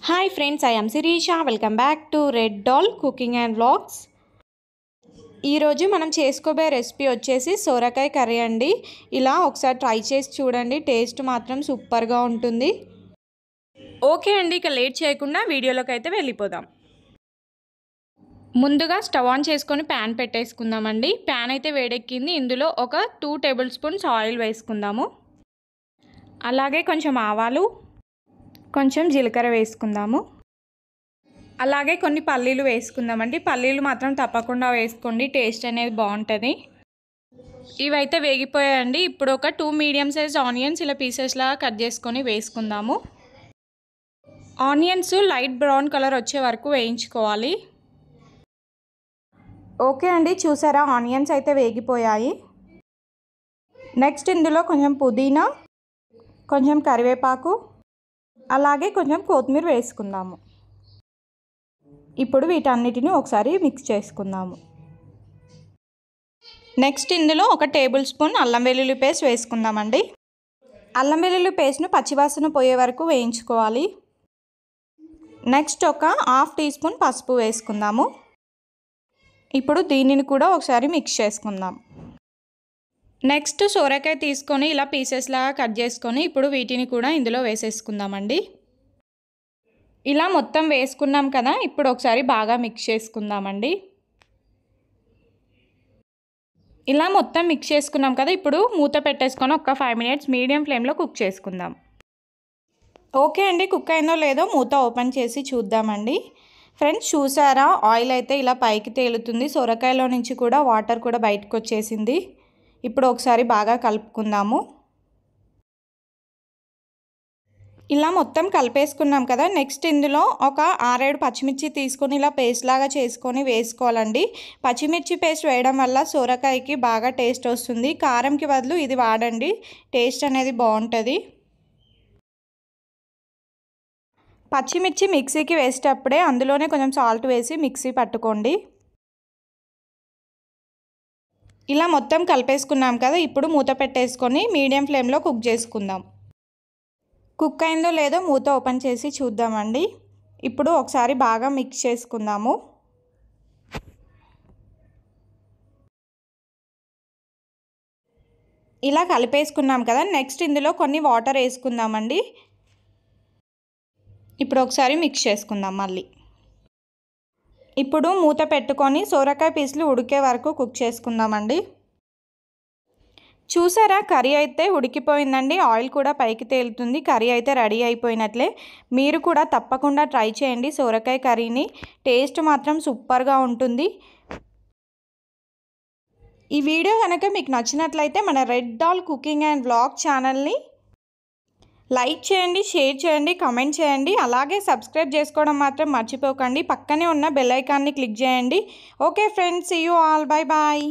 Hi friends, I am Sirisha. Welcome back to Red Doll Cooking and Vlogs. ఈ రోజు మనం చేసుకోబోయే recipe వచ్చేసి సొరకాయ కర్రీ అండి. ఇలా ఒకసారి ట్రై చేసి చూడండి, టేస్ట్ మాత్రం సూపర్ గా ఉంటుంది. ఓకే అండి, ఇక లేట్ చేయకుండా వీడియోలోకి అయితే వెళ్ళిపోదాం. ముందుగా స్టవ్ ఆన్ చేసుకొని ప్యాన్ పెట్టేసుకుందామండి. ప్యాన్ అయితే వేడెక్కింది. ఇందులో ఒక 2 టేబుల్ స్పూన్స్ ఆయిల్ వేసుకుందాము. అలాగే కొంచెం ఆవాలు, కొంచెం జీలకర్ర వేసుకుందాము. అలాగే కొన్ని పల్లీలు వేసుకుందామండి. పల్లీలు మాత్రం తప్పకుండా వేసుకోండి, టేస్ట్ అనేది బాగుంటుంది. ఇవైతే వేగిపోయాయండి. ఇప్పుడు ఒక 2 మీడియం సైజ్ ఆనియన్స్ ఇలా పీసెస్లా కట్ చేసుకొని వేసుకుందాము. ఆనియన్స్ లైట్ బ్రౌన్ కలర్ వచ్చే వరకు వేయించుకోవాలి. ఓకే అండి, చూసారా ఆనియన్స్ అయితే వేగిపోయాయి. నెక్స్ట్ ఇందులో కొంచెం పుదీనా, కొంచెం కరివేపాకు, అలాగే కొంచెం కొత్తిమీర వేసుకుందాము. ఇప్పుడు వీటన్నిటిని ఒకసారి మిక్స్ చేసుకుందాము. నెక్స్ట్ ఇందులో ఒక టేబుల్ స్పూన్ అల్లం వెల్లుల్లి పేస్ట్ వేసుకుందామండి. అల్లం వెల్లుల్లి పేస్ట్ను పచ్చివాసన పోయే వరకు వేయించుకోవాలి. నెక్స్ట్ ఒక హాఫ్ టీ స్పూన్ పసుపు వేసుకుందాము. ఇప్పుడు దీనిని కూడా ఒకసారి మిక్స్ చేసుకుందాం. నెక్స్ట్ సొరకాయ తీసుకొని ఇలా పీసెస్లా కట్ చేసుకొని ఇప్పుడు వీటిని కూడా ఇందులో వేసేసుకుందామండి. ఇలా మొత్తం వేసుకున్నాం కదా, ఇప్పుడు ఒకసారి బాగా మిక్స్ చేసుకుందామండి. ఇలా మొత్తం మిక్స్ చేసుకున్నాం కదా, ఇప్పుడు మూత పెట్టేసుకొని ఒక 5 మినిట్స్ మీడియం ఫ్లేమ్లో కుక్ చేసుకుందాం. ఓకే అండి, కుక్ అయిందో లేదో మూత ఓపెన్ చేసి చూద్దామండి. ఫ్రెండ్స్ చూసారా, ఆయిల్ అయితే ఇలా పైకి తేలుతుంది. సొరకాయలో నుంచి కూడా వాటర్ కూడా బయటకు వచ్చేసింది. ఇప్పుడు ఒకసారి బాగా కలుపుకుందాము. ఇలా మొత్తం కలిపేసుకున్నాం కదా, నెక్స్ట్ ఇందులో ఒక 6-7 పచ్చిమిర్చి తీసుకొని ఇలా పేస్ట్ లాగా చేసుకొని వేసుకోవాలండి. పచ్చిమిర్చి పేస్ట్ వేయడం వల్ల సొరకాయకి బాగా టేస్ట్ వస్తుంది. కారంకి బదులు ఇది వాడండి, టేస్ట్ అనేది బాగుంటుంది. పచ్చిమిర్చి మిక్సీకి వేసేటప్పుడే అందులోనే కొంచెం సాల్ట్ వేసి మిక్సీ పట్టుకోండి. ఇలా మొత్తం కలిపేసుకున్నాం కదా, ఇప్పుడు మూత పెట్టేసుకొని మీడియం ఫ్లేమ్లో కుక్ చేసుకుందాం. కుక్ అయిందో లేదో మూత ఓపెన్ చేసి చూద్దామండి. ఇప్పుడు ఒకసారి బాగా మిక్స్ చేసుకుందాము. ఇలా కలిపేసుకున్నాం కదా, నెక్స్ట్ ఇందులో కొన్ని వాటర్ వేసుకుందామండి. ఇప్పుడు ఒకసారి మిక్స్ చేసుకుందాం మళ్ళీ. ఇప్పుడు మూత పెట్టుకొని సొరకాయ పీసులు ఉడికే వరకు కుక్ చేసుకుందామండి. చూసారా, కర్రీ అయితే ఉడికిపోయిందండి. ఆయిల్ కూడా పైకి తేలుతుంది. కర్రీ అయితే రెడీ అయిపోయినట్లే. మీరు కూడా తప్పకుండా ట్రై చేయండి సొరకాయ కర్రీని, టేస్ట్ మాత్రం సూపర్గా ఉంటుంది. ఈ వీడియో కనుక మీకు నచ్చినట్లయితే మన red dal cooking and vlog ఛానల్ని లైక్ చేయండి, షేర్ చేయండి, కామెంట్ చేయండి. అలాగే సబ్స్క్రైబ్ చేసుకోవడం మాత్రం మర్చిపోకండి. పక్కనే ఉన్న బెల్ ఐకాన్ని క్లిక్ చేయండి. Okay friends, see you all, bye bye.